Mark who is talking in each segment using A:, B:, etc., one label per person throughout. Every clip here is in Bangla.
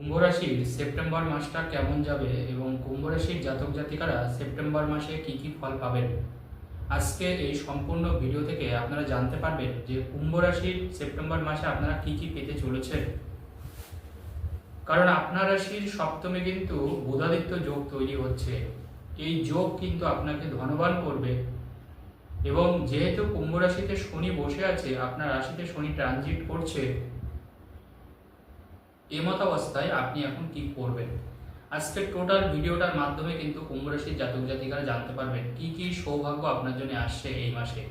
A: কুম্ভ রাশির সেপ্টেম্বর মাসটা কেমন যাবে এবং কুম্ভ রাশির জাতক জাতিকারা সেপ্টেম্বর মাসে কি কি ফল পাবেন, আজকে এই সম্পূর্ণ ভিডিও থেকে আপনারা জানতে পারবেন যে কুম্ভ রাশির সেপ্টেম্বর মাসে আপনারা কি কি পেতে চলেছেন। কারণ আপনার রাশির সপ্তমে কিন্তু বুধাদিত্য যোগ তৈরি হচ্ছে। এই যোগ কিন্তু আপনাকে ধনবান করবে এবং যেহেতু কুম্ভ রাশিতে শনি বসে আছে, আপনার রাশিতে শনি ট্রানজিট করছে, এমত অবস্থায় আপনি এখন কি করবেন। আজকের টোটাল ভিডিওটার মাধ্যমে কিন্তু কুম্ভ রাশির জাতক জাতিকারা জানতে পারবেন কি কি সৌভাগ্য আপনার জন্য আসছে এই মাসে।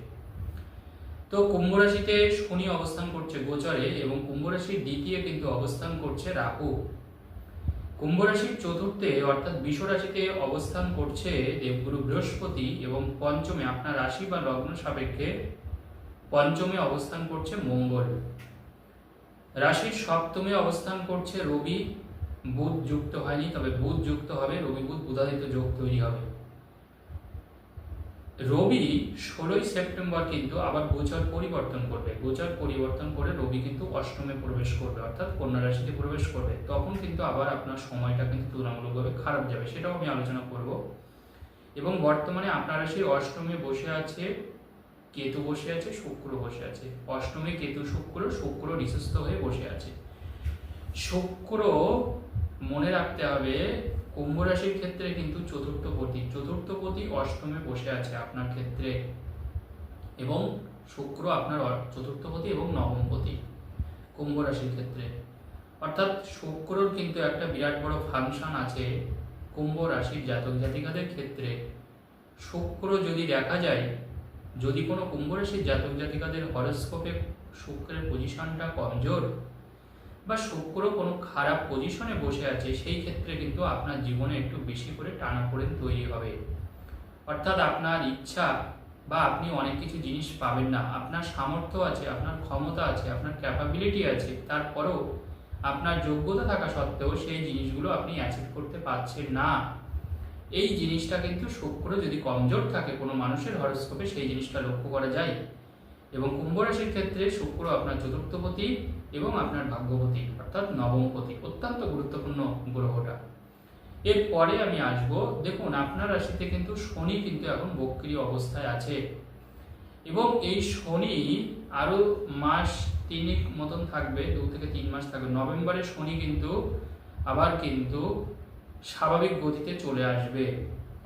A: তো কুম্ভ রাশিতে শনি অবস্থান করছে গোচরে এবং কুম্ভ রাশির দ্বিতীয় কিন্তু অবস্থান করছে রাহু। কুম্ভ রাশির চতুর্থে অর্থাৎ বৃষ রাশিতে অবস্থান করছে দেবগুরু বৃহস্পতি এবং পঞ্চমে আপনার রাশি বা লগ্ন সাপেক্ষে পঞ্চমে অবস্থান করছে মঙ্গল। রাশির সপ্তমে অবস্থান করছে রবি। বুধ যুক্ত হয়নি, তবে বুধ যুক্ত হবে, রবি বুধ বুধাদিত্য যোগ তৈরি হবে। রবি 16ই সেপ্টেম্বর কিন্তু আবার গোচর পরিবর্তন করবে। গোচর পরিবর্তন করে রবি কিন্তু অষ্টমে প্রবেশ করবে, অর্থাৎ কন্যা রাশিতে প্রবেশ করবে। তখন কিন্তু আবার আপনার সময়টা কিন্তু তুলনামূলকভাবে খারাপ যাবে, সেটাও আমি আলোচনা করব। এবং বর্তমানে আপনার রাশির অষ্টমে বসে আছে কেতু, বসে আছে শুক্র, বসে আছে অষ্টমে কেতু শুক্র, শুক্র নিঃস্থ হয়ে বসে আছে। শুক্র মনে রাখতে হবে কুম্ভ রাশির ক্ষেত্রে কিন্তু চতুর্থপতি অষ্টমে বসে আছে আপনার ক্ষেত্রে, এবং শুক্র আপনার চতুর্থপতি এবং নবমপতি কুম্ভ রাশির ক্ষেত্রে। অর্থাৎ শুক্রর কিন্তু একটা বিরাট বড় ফাংশন আছে কুম্ভ রাশির জাতক জাতিকাদের ক্ষেত্রে। শুক্র যদি দেখা যায়, যদি কোনো কুম্ভ রাশির জাতক জাতিকাদের হরোস্কোপে শুক্রের পজিশনটা কমজোর বা শুক্র কোনো খারাপ পজিশনে বসে আছে, সেই ক্ষেত্রে কিন্তু আপনার জীবনে একটু বেশি করে টানাপোড়েন তৈরি হবে। অর্থাৎ আপনার ইচ্ছা বা আপনি অনেক কিছু জিনিস পাবেন না। আপনার সামর্থ্য আছে, আপনার ক্ষমতা আছে, আপনার ক্যাপাবিলিটি আছে, তারপরেও আপনার যোগ্যতা থাকা সত্ত্বেও সেই জিনিসগুলো আপনি অ্যাচিভ করতে পারছেন না। এই জিনিসটা কিন্তু শুক্র যদি কমজোর থাকে কোনো মানুষের হরোস্কোপে, সেই জিনিসটা লক্ষ্য করা যায়। এবং কুম্ভ রাশির ক্ষেত্রে শুক্র আপনার চতুর্থপতি এবং আপনার ভাগ্যপতি অর্থাৎ নবমপতি, অত্যন্ত গুরুত্বপূর্ণ গ্রহটা। এরপরে আমি আসবো, দেখুন আপনার রাশিতে কিন্তু শনি কিন্তু এখন বক্রী অবস্থায় আছে এবং এই শনি আরো মাস 3 মতন থাকবে, 2 থেকে 3 মাস থাকবে। নভেম্বরে শনি কিন্তু আবার কিন্তু স্বাভাবিক গতিতে চলে আসবে,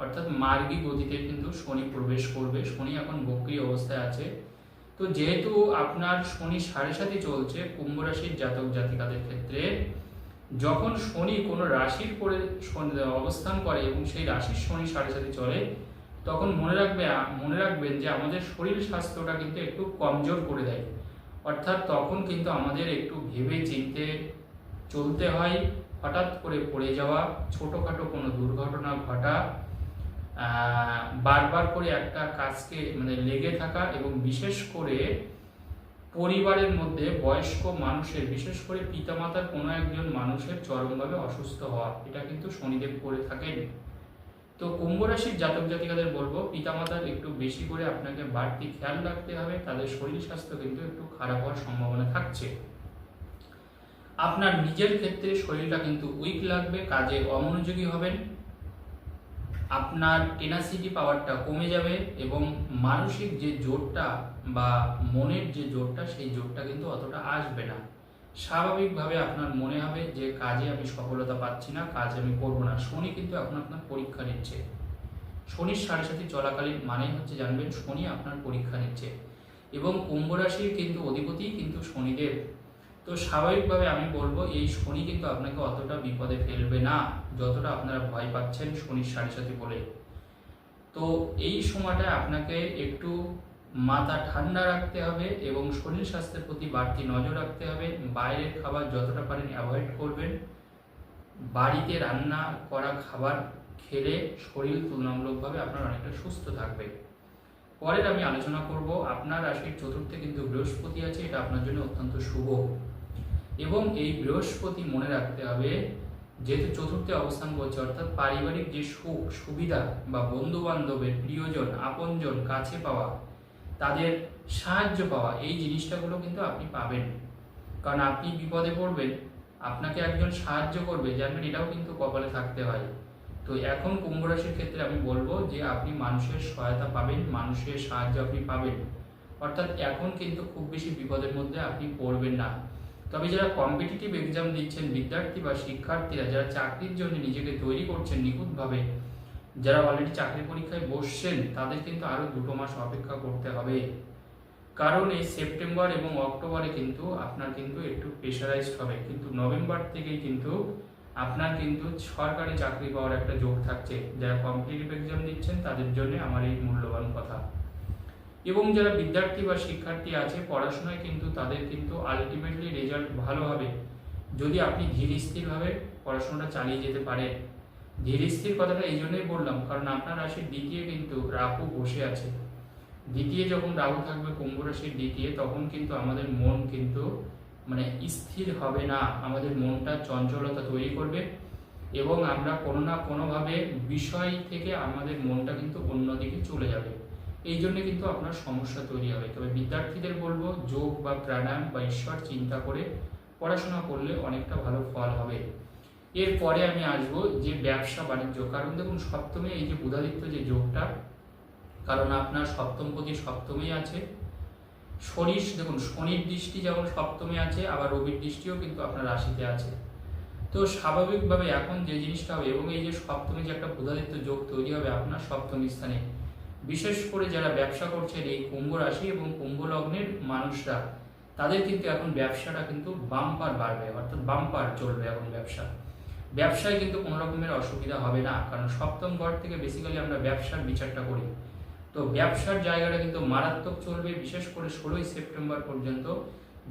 A: অর্থাৎ মার্গী গতিতে কিন্তু শনি প্রবেশ করবে। শনি এখন বক্রী অবস্থায় আছে। তো যেহেতু আপনার শনি 7.5 চলছে কুম্ভ রাশির জাতক জাতিকাদের ক্ষেত্রে, যখন শনি কোনো রাশির পরে অবস্থান করে এবং সেই রাশির শনি 7.5 চলে, তখন মনে রাখবেন যে আমাদের শরীর স্বাস্থ্যটা কিন্তু একটু কমজোর করে দেয়। অর্থাৎ তখন কিন্তু আমাদের একটু ভেবে চিনতে চলতে হয়। হঠাৎ করে পড়ে যাওয়া, ছোটোখাটো কোনো দুর্ঘটনা ঘটা, বারবার করে একটা কাজকে লেগে থাকা, এবং বিশেষ করে পরিবারের মধ্যে বয়স্ক মানুষের, বিশেষ করে পিতামাতার কোনো একজন মানুষের চরমভাবে অসুস্থ হওয়া, এটা কিন্তু শনিদেব করে থাকেন। তো কুম্ভ রাশির জাতক জাতিকাদের বলবো পিতামাতার একটু বেশি করে আপনাকে বাড়তি খেয়াল রাখতে হবে, তাদের শরীর স্বাস্থ্য কিন্তু একটু খারাপ হওয়ার সম্ভাবনা থাকছে। আপনার নিজের ক্ষেত্রে শরীরটা কিন্তু উইক লাগবে, কাজে অমনোযোগী হবেন, আপনার টেনাসিটি পাওয়ারটা কমে যাবে এবং মানসিক যে জোরটা বা মনের যে জোরটা, সেই জোরটা কিন্তু অতটা আসবে না। স্বাভাবিকভাবে আপনার মনে হবে যে কাজে আমি সফলতা পাচ্ছি না, কাজ আমি করবো না। শনি কিন্তু এখন আপনার পরীক্ষা নিচ্ছে। শনির 7.5 চলাকালীন মানেই হচ্ছে জানবেন শনি আপনার পরীক্ষা নিচ্ছে এবং কুম্ভ রাশির কিন্তু অধিপতি কিন্তু শনিদেব। তো স্বাভাবিকভাবে আমি বলবো এই শনি কিন্তু আপনাকে অতটা বিপদে ফেলবে না যতটা আপনারা ভয় পাচ্ছেন শনির 7.5 বলে। তো এই সময়টা আপনাকে একটু মাথা ঠান্ডা রাখতে হবে এবং শরীর স্বাস্থ্যের প্রতি বাড়তি নজর রাখতে হবে। বাইরের খাবার যতটা পারেন অ্যাভয়েড করবেন। বাড়িতে রান্না করা খাবার খেলে শরীর তুলনামূলকভাবে আপনার অনেকটা সুস্থ থাকবে। পরের আমি আলোচনা করব আপনার রাশির চতুর্থে কিন্তু বৃহস্পতি আছে, এটা আপনার জন্য অত্যন্ত শুভ। এবং এই বৃহস্পতি মনে রাখতে হবে, যেহেতু চতুর্থে অবস্থান করছে, অর্থাৎ পারিবারিক যে সুখ সুবিধা বা বন্ধু বান্ধবের, প্রিয়জন, আপনজন, কাছে পাওয়া, তাদের সাহায্য পাওয়া, এই জিনিসটাগুলো কিন্তু আপনি পাবেন। কারণ আপনি বিপদে পড়বেন আপনাকে একজন সাহায্য করবে, জানবেন এটাও কিন্তু কপালে থাকতে হয়। তো এখন কুম্ভ রাশির ক্ষেত্রে আমি বলবো যে আপনি মানুষের সহায়তা পাবেন, মানুষের সাহায্য আপনি পাবেন, অর্থাৎ এখন কিন্তু খুব বেশি বিপদের মধ্যে আপনি পড়বেন না। তবে যারা কম্পিটিটিভ এক্সাম দিচ্ছেন, বিদ্যার্থী বা শিক্ষার্থীরা যারা চাকরির জন্য নিজেকে তৈরি করছেন নিখুঁতভাবে, যারা অলরেডি চাকরি পরীক্ষায় বসছেন, তাদের কিন্তু আরও 2 মাস অপেক্ষা করতে হবে। কারণ এই সেপ্টেম্বর এবং অক্টোবরে কিন্তু আপনার কিন্তু একটু প্রেশারাইজড হবে, কিন্তু নভেম্বর থেকেই কিন্তু আপনার কিন্তু সরকারি চাকরি পাওয়ার একটা যোগ থাকছে। যারা কম্পিটিটিভ এক্সাম দিচ্ছেন তাদের জন্য আমার এই মূল্যবান কথা। এবং যারা বিদ্যার্থী বা শিক্ষার্থী আছে পড়াশোনায়, কিন্তু তাদের কিন্তু আলটিমেটলি রেজাল্ট ভালো হবে যদি আপনি ধীর স্থিরভাবে পড়াশোনাটা চালিয়ে যেতে পারেন। ধীর স্থির কথাটা এই জন্যই বললাম, কারণ আপনার রাশির দ্বিতীয় কিন্তু রাহু বসে আছে। দ্বিতীয় যখন রাহু থাকবে কুম্ভ রাশির দ্বিতীয়, তখন কিন্তু আমাদের মন কিন্তু মানে স্থির হবে না, আমাদের মনটা চঞ্চলতা তৈরি করবে এবং আমরা কোনো না কোনোভাবে বিষয় থেকে আমাদের মনটা কিন্তু অন্যদিকে চলে যাবে। এই জন্য কিন্তু আপনার সমস্যা তৈরি হবে। তবে বিদ্যার্থীদের বলবো যোগ বা প্রাণায়াম বা ঈশ্বর চিন্তা করে পড়াশোনা করলে অনেকটা ভালো ফল হবে। এরপরে আমি আসবো যে ব্যবসা বাণিজ্য, কারণ দেখুন সপ্তমে এই যে বুধাদিত্য যে যোগটা, কারণ আপনার সপ্তমপতি সপ্তমেই আছে। দেখুন শনির দৃষ্টি যেমন সপ্তমে আছে, আবার রবির দৃষ্টিও কিন্তু আপনার রাশিতে আছে। তো স্বাভাবিকভাবে এখন যে জিনিসটা হবে, এবং এই যে সপ্তমে যে একটা বুধাদিত্য যোগ তৈরি হবে আপনার সপ্তম স্থানে, বিশেষ করে যারা ব্যবসা করছেন এই কুম্ভ রাশি এবং কুম্ভ লগ্নের মানুষরা, তাদের কিন্তু এখন ব্যবসাটা কিন্তু বাম্পার বাড়বে, অর্থাৎ বাম্পার চলবে এখন ব্যবসায় কিন্তু কোনো রকমের অসুবিধা হবে না, কারণ সপ্তম ঘর থেকে বেসিক্যালি আমরা ব্যবসার বিচারটা করি। তো ব্যবসার জায়গাটা কিন্তু মারাত্মক চলবে, বিশেষ করে 16ই সেপ্টেম্বর পর্যন্ত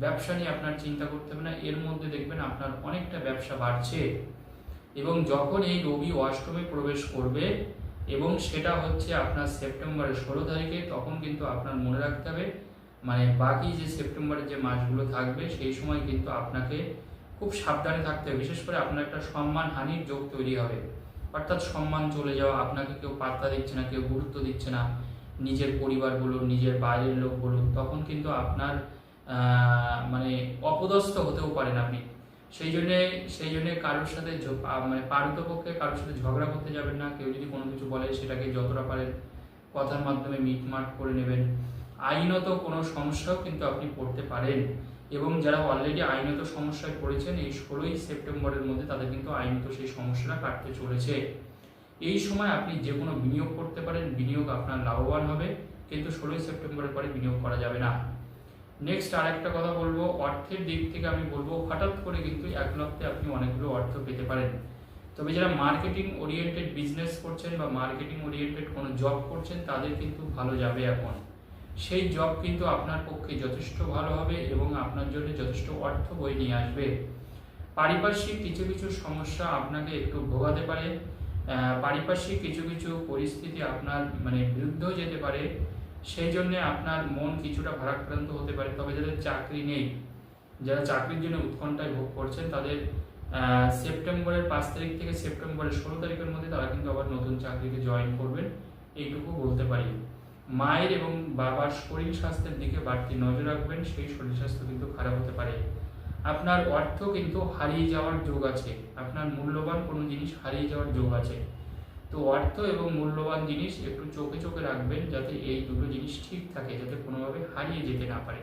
A: ব্যবসা নিয়ে আপনার চিন্তা করতে হবে না। এর মধ্যে দেখবেন আপনার অনেকটা ব্যবসা বাড়ছে, এবং যখন এই রবি অষ্টমে প্রবেশ করবে এবং সেটা হচ্ছে আপনার সেপ্টেম্বরের 16 তারিখে, তখন কিন্তু আপনার মনে রাখতে হবে মানে বাকি যে সেপ্টেম্বরের যে মাসগুলো থাকবে সেই সময় কিন্তু আপনাকে খুব সাবধানে থাকতে হবে। বিশেষ করে আপনার একটা সম্মান হানির যোগ তৈরি হবে, অর্থাৎ সম্মান চলে যাওয়া, আপনাকে কেউ পাত্তা দিচ্ছে না, কেউ গুরুত্ব দিচ্ছে না, নিজের পরিবার বলুন, নিজের বাইরের লোক বলুন, তখন কিন্তু আপনার মানে অপদস্থ হতেও পারেন আপনি। সেই জন্যে কারোর সাথে মানে পারতপক্ষে কারোর সাথে ঝগড়া করতে যাবেন না। কেউ যদি কোনো কিছু বলে সেটাকে যতটা পারেন কথার মাধ্যমে মিটমাট করে নেবেন। আইনত কোনো সমস্যাও কিন্তু আপনি পড়তে পারেন, এবং যারা অলরেডি আইনত সমস্যায় পড়েছেন এই 16ই সেপ্টেম্বরের মধ্যে তাদের কিন্তু আইনত সেই সমস্যাটা কাটতে চলেছে। এই সময় আপনি যে কোনো বিনিয়োগ করতে পারেন, বিনিয়োগ আপনার লাভবান হবে, কিন্তু 16ই সেপ্টেম্বরের পরে বিনিয়োগ করা যাবে না। নেক্সট আর একটা কথা বলবো, অর্থের দিক থেকে আমি বলবো হঠাৎ করে কিন্তু এক লক্ষে আপনি অনেকগুলো অর্থ পেতে পারেন। তবে যারা মার্কেটিং ওরিয়েন্টেড বিজনেস করছেন বা মার্কেটিং ওরিয়েন্টেড কোনো জব করছেন, তাদের কিন্তু ভালো যাবে এখন। সেই জব কিন্তু আপনার পক্ষে যথেষ্ট ভালো হবে এবং আপনার জন্য যথেষ্ট অর্থ বয়ে নিয়ে আসবে। পারিপার্শ্বিক কিছু কিছু সমস্যা আপনাকে একটু ভোগাতে পারে, পারিপার্শ্বিক কিছু কিছু পরিস্থিতি আপনার মানে বিরুদ্ধেও যেতে পারে, সেই জন্যে আপনার মন কিছুটা ভারাক্রান্ত হতে পারে। তবে যাদের চাকরি নেই, যারা চাকরির জন্য উৎকণ্ঠায় ভোগ করছেন, তাদের সেপ্টেম্বরের 5 তারিখ থেকে সেপ্টেম্বরের 16 তারিখের মধ্যে তারা কিন্তু আবার নতুন চাকরিতে জয়েন করবেন, এইটুকু বলতে পারি। মায়ের এবং বাবার শরীর স্বাস্থ্যের দিকে বাড়তি নজর রাখবেন, সেই শরীর স্বাস্থ্য কিন্তু খারাপ হতে পারে। আপনার অর্থ কিন্তু হারিয়ে যাওয়ার যোগ আছে, আপনার মূল্যবান কোনো জিনিস হারিয়ে যাওয়ার যোগ আছে। তো অর্থ এবং মূল্যবান জিনিস একটু চোখে চোখে রাখবেন, যাতে এই দুটো জিনিস ঠিক থাকে, যাতে কোনোভাবে হারিয়ে যেতে না পারে।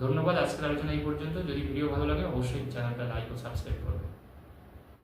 A: ধন্যবাদ, আজকের আলোচনা এই পর্যন্ত। যদি ভিডিও ভালো লাগে অবশ্যই চ্যানেলটা লাইক ও সাবস্ক্রাইব করবেন।